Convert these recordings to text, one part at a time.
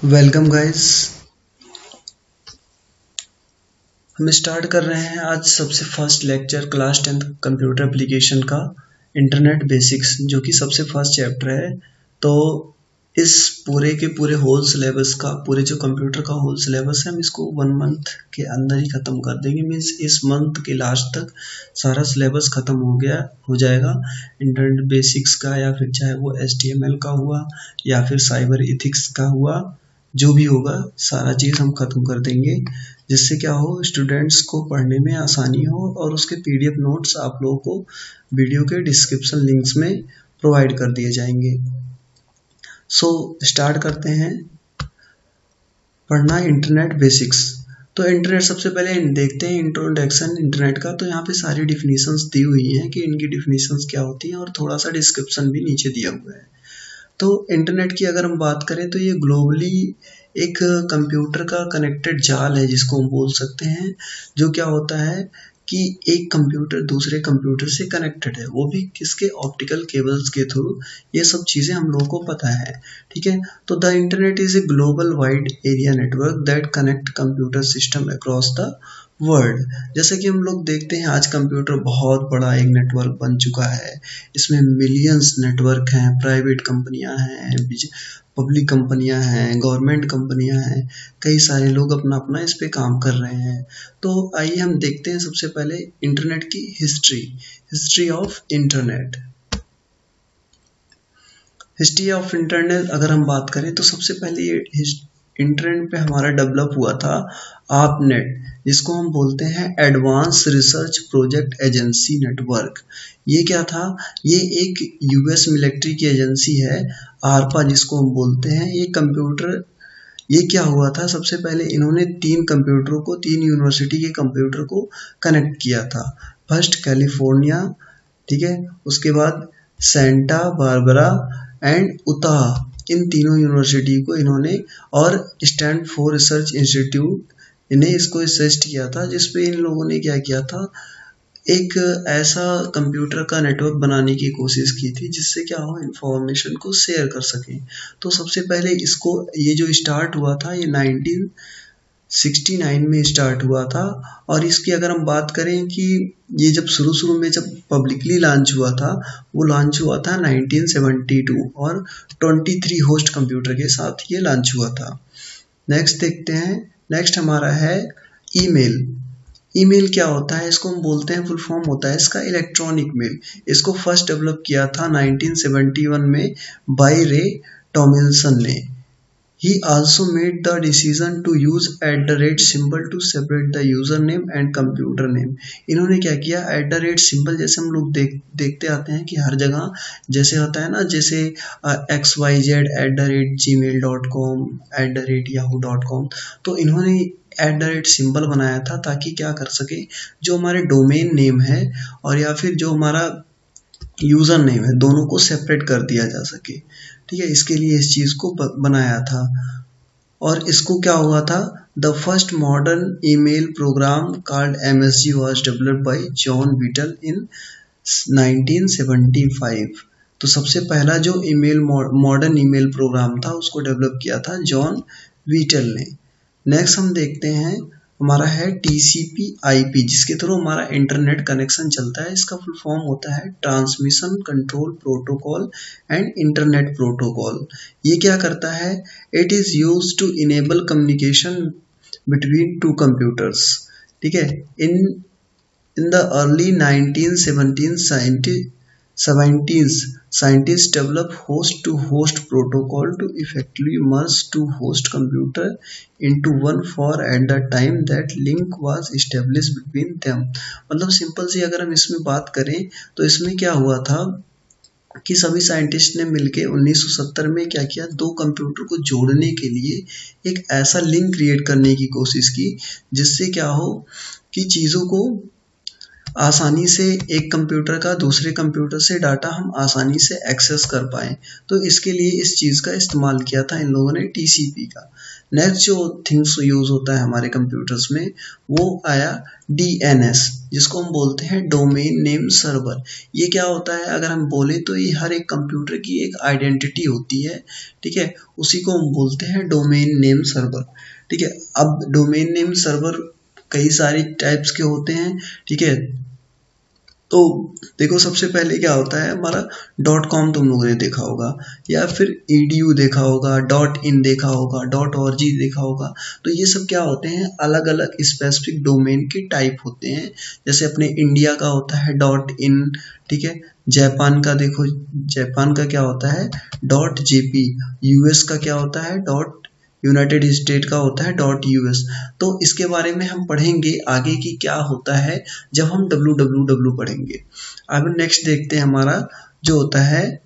Welcome guys. हम start कर रहे हैं आज सबसे first lecture class 10th computer application का इंटरनेट बेसिक्स, जो कि सबसे फर्स्ट चैप्टर है। तो इस पूरे के पूरे होल सिलेबस का, पूरे जो कंप्यूटर का होल सिलेबस है, हम इसको 1 मंथ के अंदर ही ख़त्म कर देंगे। मीन्स इस मंथ के लास्ट तक सारा सिलेबस ख़त्म हो जाएगा इंटरनेट बेसिक्स का, या फिर चाहे वो HTML का हुआ या फिर साइबर एथिक्स का हुआ, जो भी होगा सारा चीज़ हम ख़त्म कर देंगे, जिससे क्या हो, स्टूडेंट्स को पढ़ने में आसानी हो। और उसके PDF नोट्स आप लोगों को वीडियो के डिस्क्रिप्शन लिंक्स में प्रोवाइड कर दिए जाएंगे। सो स्टार्ट करते हैं पढ़ना इंटरनेट बेसिक्स। तो इंटरनेट सबसे पहले देखते हैं इंट्रोडक्शन इंटरनेट का। तो यहाँ पे सारी डिफिनीशंस दी हुई हैं कि इनकी डिफिनीशंस क्या होती हैं, और थोड़ा सा डिस्क्रिप्शन भी नीचे दिया हुआ है। तो इंटरनेट की अगर हम बात करें तो ये ग्लोबली एक कंप्यूटर का कनेक्टेड जाल है, जिसको हम बोल सकते हैं। जो क्या होता है कि एक कंप्यूटर दूसरे कंप्यूटर से कनेक्टेड है, वो भी किसके, ऑप्टिकल केबल्स के थ्रू। ये सब चीज़ें हम लोगों को पता है, ठीक है। तो the internet is a global wide area network that connect computer system across the world. जैसे कि हम लोग देखते हैं आज कंप्यूटर बहुत बड़ा एक नेटवर्क बन चुका है। इसमें मिलियंस नेटवर्क हैं, प्राइवेट कंपनियां हैं, पब्लिक कंपनियां हैं, गवर्नमेंट कंपनियां हैं, कई सारे लोग अपना अपना इस पे काम कर रहे हैं। तो आइए हम देखते हैं सबसे पहले इंटरनेट की history of internet. History of internet अगर हम बात करें तो सबसे पहले ये इंटरनेट पे हमारा डेवलप हुआ था ARPANET, जिसको हम बोलते हैं advance research project agency network. ये क्या था, ये एक US मिलिट्री की एजेंसी है, ARPA जिसको हम बोलते हैं। ये क्या हुआ था, सबसे पहले इन्होंने 3 कंप्यूटरों को, 3 यूनिवर्सिटी के कंप्यूटर को कनेक्ट किया था। फर्स्ट कैलिफोर्निया, ठीक है, उसके बाद सेंटा बारबरा एंड उताह, इन तीनों यूनिवर्सिटी को इन्होंने, और स्टैनफोर्ड रिसर्च इंस्टीट्यूट इन्हें इसको सजेस्ट किया था, जिसपे इन लोगों ने क्या किया था, एक ऐसा कंप्यूटर का नेटवर्क बनाने की कोशिश की थी जिससे क्या हो, इंफॉर्मेशन को शेयर कर सकें। तो सबसे पहले इसको, ये जो स्टार्ट हुआ था, ये 1969 में स्टार्ट हुआ था। और इसकी अगर हम बात करें कि ये जब शुरू में जब पब्लिकली लॉन्च हुआ था, वो लॉन्च हुआ था 1972, और 23 होस्ट कंप्यूटर के साथ ये लॉन्च हुआ था। नेक्स्ट देखते हैं, नेक्स्ट हमारा है ईमेल। ईमेल क्या होता है, इसको हम बोलते हैं, फुल फॉर्म होता है इसका इलेक्ट्रॉनिक मेल। इसको फर्स्ट डेवलप किया था 1971 में बाय रे टॉमिल्सन ने। He also made the decision to use @ symbol to separate the username and computer name। इन्होंने क्या किया, @ सिंबल, जैसे हम लोग देखते आते हैं कि हर जगह जैसे होता है ना, जैसे xyz@gmail.com, @yahoo.com, तो इन्होंने @ सिंबल बनाया था ताकि क्या कर सके, जो हमारे डोमेन नेम है और या फिर जो हमारा यूज़र नेम है, दोनों को सेपरेट कर दिया जा सके, ठीक है। इसके लिए इस चीज़ को बनाया था। और इसको क्या हुआ था, the first modern email program called MSG was developed by John Vittal in 1975। तो सबसे पहला जो मॉडर्न ईमेल प्रोग्राम था, उसको डेवलप किया था जॉन बीटल ने। नेक्स्ट हम देखते हैं, हमारा है TCP/IP, जिसके थ्रू हमारा इंटरनेट कनेक्शन चलता है। इसका फुल फॉर्म होता है transmission control protocol and internet protocol. ये क्या करता है, it is used to enable communication between 2 computers, ठीक है। In the early 1970s, scientists developed host-to-host protocol to effectively merge 2 host computer into one, for at the time that link was established between them। मतलब simple सी अगर हम इसमें बात करें तो इसमें क्या हुआ था कि सभी साइंटिस्ट ने मिलके 1970 में क्या किया, 2 कंप्यूटर को जोड़ने के लिए एक ऐसा लिंक क्रिएट करने की कोशिश की, जिससे क्या हो कि चीज़ों को आसानी से एक कंप्यूटर का दूसरे कंप्यूटर से डाटा हम आसानी से एक्सेस कर पाएँ। तो इसके लिए इस चीज़ का इस्तेमाल किया था इन लोगों ने टीसीपी का। नेक्स्ट जो थिंग्स यूज़ होता है हमारे कंप्यूटर्स में वो आया डीएनएस, जिसको हम बोलते हैं डोमेन नेम सर्वर। ये क्या होता है अगर हम बोले तो ये हर एक कंप्यूटर की एक आइडेंटिटी होती है, ठीक है, उसी को हम बोलते हैं डोमेन नेम सर्वर, ठीक है। अब डोमेन नेम सर्वर कई सारी टाइप्स के होते हैं, ठीक है। तो देखो सबसे पहले क्या होता है हमारा .com तुम लोगों ने देखा होगा, या फिर edu देखा होगा, .in देखा होगा, .org देखा होगा। तो ये सब क्या होते हैं, अलग अलग स्पेसिफिक डोमेन के टाइप होते हैं। जैसे अपने इंडिया का होता है .in, ठीक है। जापान का देखो, जापान का क्या होता है .jp, यूएस का क्या होता है यूनाइटेड स्टेट का होता है .us। तो इसके बारे में हम पढ़ेंगे आगे कि क्या होता है जब हम www पढ़ेंगे। अब नेक्स्ट देखते हैं हमारा जो होता है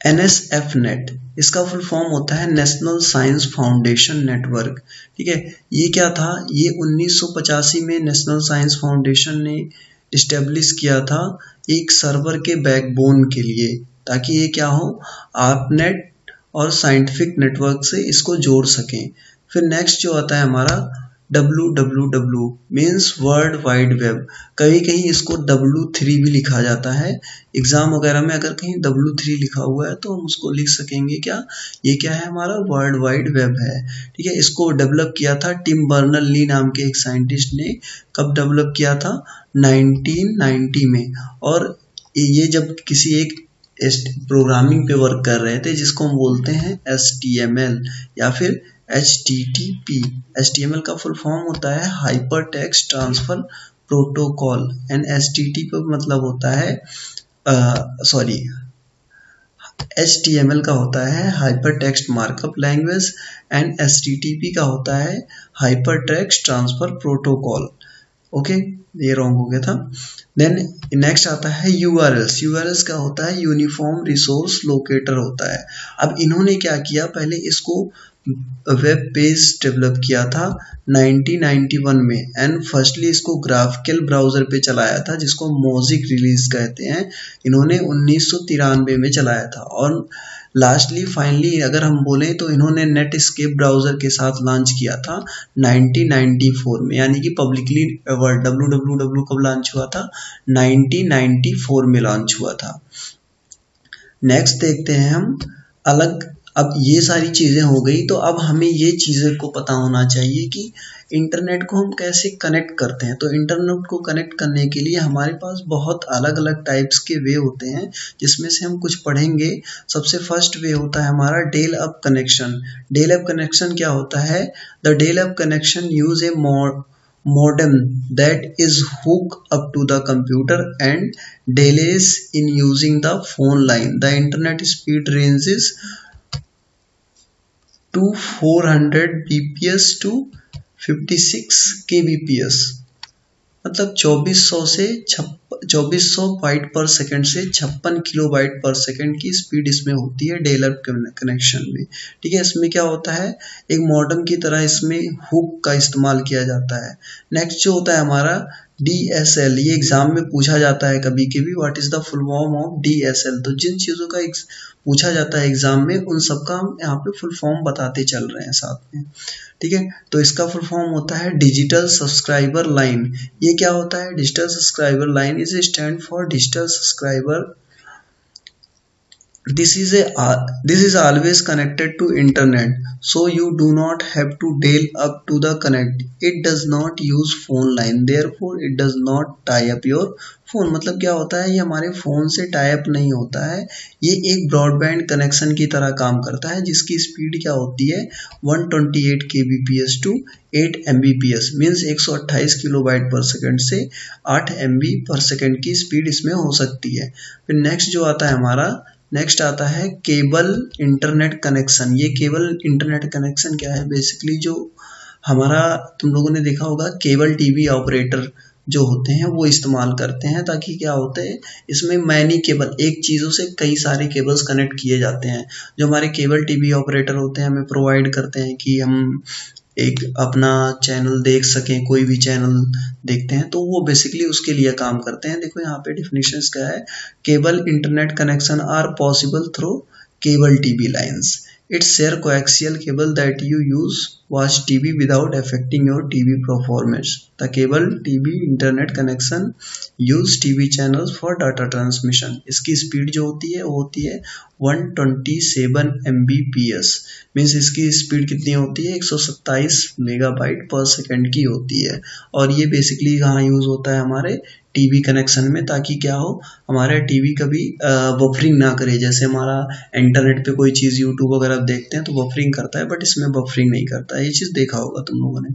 NSFNet। इसका फुल फॉर्म होता है नेशनल साइंस फाउंडेशन नेटवर्क, ठीक है। ये क्या था, ये 1985 में नेशनल साइंस फाउंडेशन ने इस्टेब्लिश किया था एक सर्वर के बैकबोन के लिए, ताकि ये क्या हो ARPANET और साइंटिफिक नेटवर्क से इसको जोड़ सकें। फिर नेक्स्ट जो आता है हमारा www means world wide web. कहीं कहीं इसको W3 भी लिखा जाता है। एग्जाम वगैरह में अगर कहीं W3 लिखा हुआ है तो हम उसको लिख सकेंगे क्या, ये क्या है हमारा वर्ल्ड वाइड वेब है, ठीक है। इसको डेवलप किया था टिम बर्नर ली नाम के एक साइंटिस्ट ने। कब डेवलप किया था, 1990 में। और ये जब किसी एक प्रोग्रामिंग पे वर्क कर रहे थे जिसको हम बोलते हैं HTML या फिर HTTP। HTML का फुल फॉर्म होता है hyper text transfer protocol, and HTTP मतलब होता है HTML का होता है hyper text markup language, and HTTP का होता है hyper text transfer protocol. Okay, ये रॉन्ग हो गया था। देन नेक्स्ट आता है URLs। URLs क्या होता है, यूनिफॉर्म रिसोर्स लोकेटर होता है। अब इन्होंने क्या किया, पहले इसको वेब पेज डेवलप किया था 1991 में, एंड फर्स्टली इसको ग्राफिकल ब्राउजर पे चलाया था जिसको मोज़िक रिलीज कहते हैं। इन्होंने 1993 में चलाया था। और लास्टली फाइनली अगर हम बोलें तो इन्होंने नेटस्केप ब्राउजर के साथ लॉन्च किया था 1994 में, यानी कि पब्लिकली www कब लॉन्च हुआ था, 1994 में लॉन्च हुआ था। नेक्स्ट देखते हैं हम अलग। अब ये सारी चीज़ें हो गई, तो अब हमें ये चीज़ें को पता होना चाहिए कि इंटरनेट को हम कैसे कनेक्ट करते हैं। तो इंटरनेट को कनेक्ट करने के लिए हमारे पास बहुत अलग अलग टाइप्स के वे होते हैं, जिसमें से हम कुछ पढ़ेंगे। सबसे फर्स्ट वे होता है हमारा dial up connection. Dial up connection क्या होता है, the dial up connection use a modem that is hooked up to the computer and delays in using the phone line. The internet speed ranges to 400 bps to 56 kbps, मतलब 2400 bite पर second से 56 kilobyte पर second की speed इसमें होती है del up connection में, ठीक है। इसमें क्या होता है, एक मॉडेम की तरह इसमें हुक का इस्तेमाल किया जाता है। नेक्स्ट जो होता है हमारा DSL, ये एग्जाम में पूछा जाता है कभी कभी, what is the full form of DSL। तो जिन चीज़ों का पूछा जाता है एग्जाम में उन सब का हम यहाँ पे फुल फॉर्म बताते चल रहे हैं साथ में, ठीक है। तो इसका फुल फॉर्म होता है डिजिटल सब्सक्राइबर लाइन। ये क्या होता है, digital subscriber line is stand for digital subscriber. This is always connected to internet, so you do not have to dial up to the connect. It does not use phone line, therefore it does not tie up your phone। मतलब क्या होता है, ये हमारे phone से tie up नहीं होता है। ये एक ब्रॉडबैंड कनेक्शन की तरह काम करता है, जिसकी स्पीड क्या होती है 128 kbps to 8 mbps, means 128 kilobyte पर सेकंड से 8 MB पर सेकंड की स्पीड इसमें हो सकती है। फिर नेक्स्ट जो आता है हमारा, नेक्स्ट आता है केबल इंटरनेट कनेक्शन। ये केबल इंटरनेट कनेक्शन क्या है, बेसिकली जो हमारा तुम लोगों ने देखा होगा केबल टीवी ऑपरेटर जो होते हैं वो इस्तेमाल करते हैं, ताकि क्या होता है इसमें मैनी केबल, एक चीज़ों से कई सारे केबल्स कनेक्ट किए जाते हैं। जो हमारे केबल टीवी ऑपरेटर होते हैं हमें प्रोवाइड करते हैं कि हम एक अपना चैनल देख सकें, कोई भी चैनल देखते हैं तो वो बेसिकली उसके लिए काम करते हैं। देखो यहाँ पे डिफिनेशंस क्या है, cable internet connection are possible through cable TV lines, it's share coaxial cable that you use watch TV without affecting your TV performance. The cable TV internet connection use TV channels for data transmission. इसकी speed जो होती है वो होती है 127 Mbps, means इसकी speed कितनी होती है 127 मेगाबाइट पर सेकंड की होती है। और ये बेसिकली कहाँ यूज़ होता है, हमारे टीवी कनेक्शन में, ताकि क्या हो, हमारा टीवी कभी बफरिंग ना करे। जैसे हमारा इंटरनेट पे कोई चीज़ यूट्यूब वगैरह देखते हैं तो बफरिंग करता है, बट इसमें बफरिंग नहीं करता है। ये चीज़ देखा होगा तुम लोगों ने।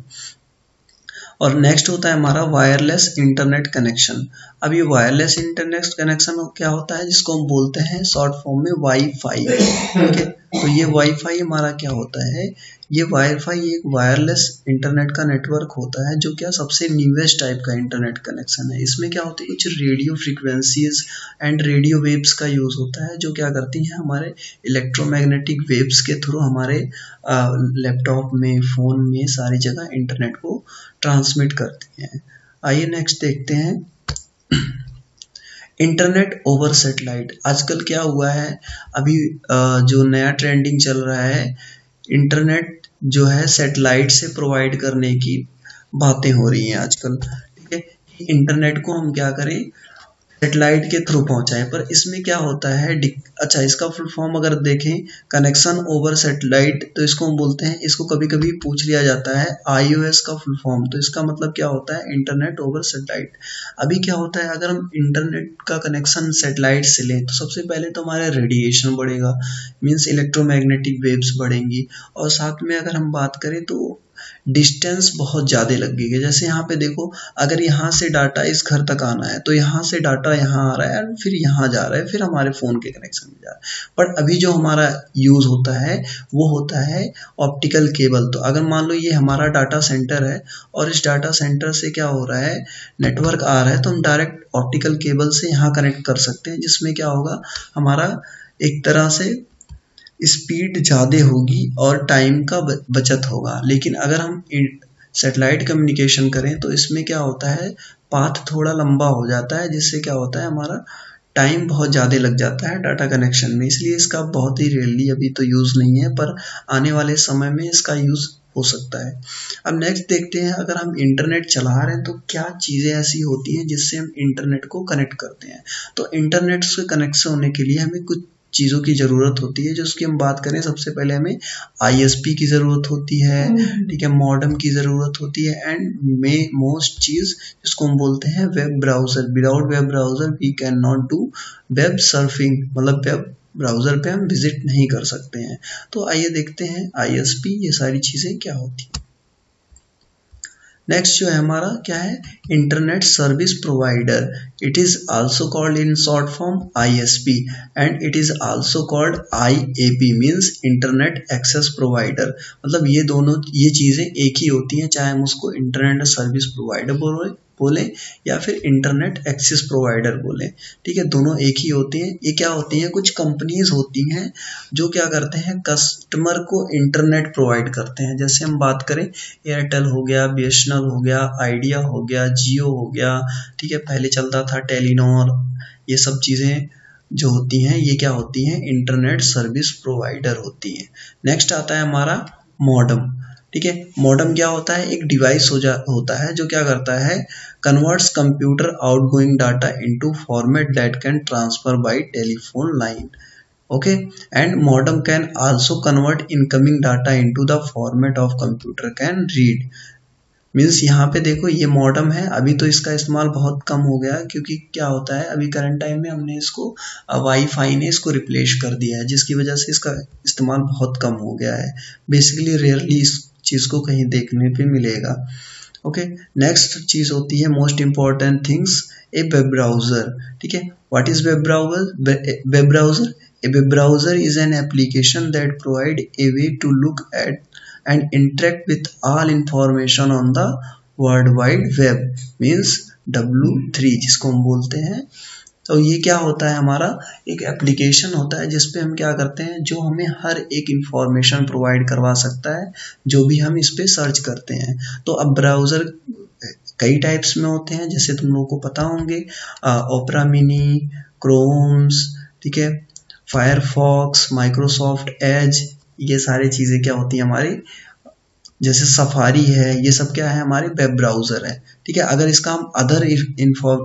और नेक्स्ट होता है हमारा वायरलेस इंटरनेट कनेक्शन। अब ये वायरलेस इंटरनेट कनेक्शन क्या होता है, जिसको हम बोलते हैं शॉर्ट फॉर्म में वाईफाई। ठीक है, तो ये वाईफाई हमारा क्या होता है, ये वाईफाई एक वायरलेस इंटरनेट का नेटवर्क होता है, जो क्या सबसे न्यूएस्ट टाइप का इंटरनेट कनेक्शन है। इसमें क्या होता है, कुछ radio frequencies and radio waves का यूज़ होता है, जो क्या करती हैं, हमारे इलेक्ट्रोमैग्नेटिक वेव्स के थ्रू हमारे लैपटॉप में, फ़ोन में, सारी जगह इंटरनेट को ट्रांसमिट करती हैं। आइए नेक्स्ट देखते हैं इंटरनेट ओवर सेटेलाइट। आजकल क्या हुआ है, अभी जो नया ट्रेंडिंग चल रहा है, इंटरनेट जो है सेटेलाइट से प्रोवाइड करने की बातें हो रही हैं आजकल। ठीक है, इंटरनेट को हम क्या करें, सेटेलाइट के थ्रू पहुंचाएं। पर इसमें क्या होता है, अच्छा इसका फुल फॉर्म अगर देखें, कनेक्शन ओवर सेटेलाइट, तो इसको हम बोलते हैं, इसको कभी कभी पूछ लिया जाता है iOS का फुल फॉर्म, तो इसका मतलब क्या होता है, इंटरनेट ओवर सेटेलाइट। अभी क्या होता है, अगर हम इंटरनेट का कनेक्शन सेटेलाइट से लें तो सबसे पहले तो हमारा रेडिएशन बढ़ेगा, मीन्स इलेक्ट्रोमैग्नेटिक वेव्स बढ़ेंगी, और साथ में अगर हम बात करें तो डिस्टेंस बहुत ज़्यादा लगेगी। जैसे यहाँ पे देखो, अगर यहाँ से डाटा इस घर तक आना है तो यहाँ से डाटा यहाँ आ रहा है, फिर यहाँ जा रहा है, फिर हमारे फ़ोन के कनेक्शन में जा रहा है। पर अभी जो हमारा यूज़ होता है वो होता है ऑप्टिकल केबल। तो अगर मान लो ये हमारा डाटा सेंटर है और इस डाटा सेंटर से क्या हो रहा है, नेटवर्क आ रहा है, तो हम डायरेक्ट ऑप्टिकल केबल से यहाँ कनेक्ट कर सकते हैं, जिसमें क्या होगा, हमारा एक तरह से स्पीड ज़्यादा होगी और टाइम का बचत होगा। लेकिन अगर हम सैटेलाइट कम्युनिकेशन करें तो इसमें क्या होता है, पाथ थोड़ा लंबा हो जाता है, जिससे क्या होता है, हमारा टाइम बहुत ज़्यादा लग जाता है डाटा कनेक्शन में। इसलिए इसका बहुत ही रेयरली अभी तो यूज़ नहीं है, पर आने वाले समय में इसका यूज़ हो सकता है। अब नेक्स्ट देखते हैं, अगर हम इंटरनेट चला रहे हैं तो क्या चीज़ें ऐसी होती हैं जिससे हम इंटरनेट को कनेक्ट करते हैं। तो इंटरनेट से कनेक्शन होने के लिए हमें कुछ चीज़ों की ज़रूरत होती है, जो उसकी हम बात करें, सबसे पहले हमें ISP की ज़रूरत होती है, ठीक है, मॉडेम की ज़रूरत होती है, एंड मोस्ट चीज़ जिसको हम बोलते हैं web browser. Without web browser we can not do web surfing, मतलब वेब ब्राउज़र पे हम विजिट नहीं कर सकते हैं। तो आइए देखते हैं ISP, ये सारी चीज़ें क्या होती हैं। नेक्स्ट जो है हमारा क्या है, internet service provider. It is also called in short form ISP and it is also called IAP, means internet access provider. मतलब ये दोनों ये चीज़ें एक ही होती हैं, चाहे हम उसको इंटरनेट सर्विस प्रोवाइडर बोले या फिर इंटरनेट एक्सेस प्रोवाइडर बोले। ठीक है, दोनों एक ही होती हैं। ये क्या होती हैं, कुछ कंपनीज होती हैं जो क्या करते हैं, कस्टमर को इंटरनेट प्रोवाइड करते हैं। जैसे हम बात करें, एयरटेल हो गया, BSNL हो गया, आइडिया हो गया, जियो हो गया, ठीक है, पहले चलता था टेलीनॉर। ये सब चीज़ें जो होती हैं ये क्या होती हैं, इंटरनेट सर्विस प्रोवाइडर होती हैं। नेक्स्ट आता है हमारा मॉडेम। ठीक है, मॉडेम क्या होता है, एक डिवाइस होता है जो क्या करता है, converts computer outgoing data into format that can transfer by telephone line. Okay, and modem can also convert incoming data into the format of computer can read. Means यहाँ पे देखो, ये मॉडेम है, अभी तो इसका इस्तेमाल बहुत कम हो गया, क्योंकि क्या होता है, अभी करंट टाइम में हमने इसको वाईफाई ने इसको रिप्लेस कर दिया है, जिसकी वजह से इसका इस्तेमाल बहुत कम हो गया है। बेसिकली रेयरली इस चीज़ को कहीं देखने पे मिलेगा। ओके, नेक्स्ट चीज़ होती है most important things, a web browser. ठीक है, what is web browser? Web browser, a web browser is an application that provide a way to look at and interact with all information on the world wide web, means W3, जिसको हम बोलते हैं तो ये क्या होता है, हमारा एक एप्लीकेशन होता है जिसपे हम क्या करते हैं, जो हमें हर एक इंफॉर्मेशन प्रोवाइड करवा सकता है जो भी हम इस पे सर्च करते हैं। तो अब ब्राउज़र कई टाइप्स में होते हैं, जैसे तुम लोगों को पता होंगे, ओपेरा मिनी, क्रोम्स, ठीक है, फायरफॉक्स, माइक्रोसॉफ्ट एज, ये सारी चीज़ें क्या होती हैं हमारी, जैसे सफारी है, ये सब क्या है, हमारे वेब ब्राउज़र है, ठीक है। अगर इसका हम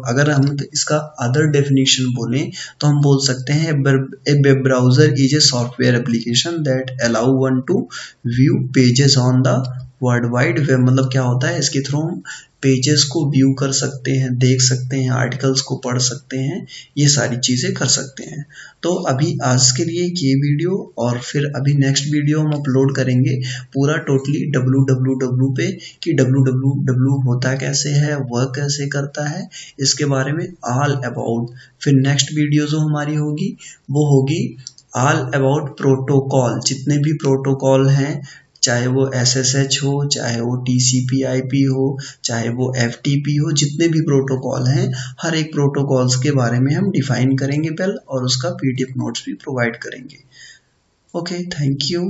अगर हम इसका अदर डेफिनेशन बोलें तो हम बोल सकते हैं a web browser is a software application that allow one to view pages on the world wide web. मतलब क्या होता है, इसके थ्रू हम पेजेस को व्यू कर सकते हैं, देख सकते हैं, आर्टिकल्स को पढ़ सकते हैं, ये सारी चीज़ें कर सकते हैं। तो अभी आज के लिए ये वीडियो, और फिर अभी नेक्स्ट वीडियो हम अपलोड करेंगे पूरा टोटली www पे, कि www होता कैसे है, वर्क कैसे करता है, इसके बारे में ऑल अबाउट। फिर नेक्स्ट वीडियो जो हमारी होगी वो होगी ऑल अबाउट प्रोटोकॉल, जितने भी प्रोटोकॉल हैं, चाहे वो SSH हो, चाहे वो TCP/IP हो, चाहे वो FTP हो, जितने भी प्रोटोकॉल हैं, हर एक प्रोटोकॉल्स के बारे में हम डिफाइन करेंगे पहले, और उसका PDF नोट्स भी प्रोवाइड करेंगे। Okay, thank you.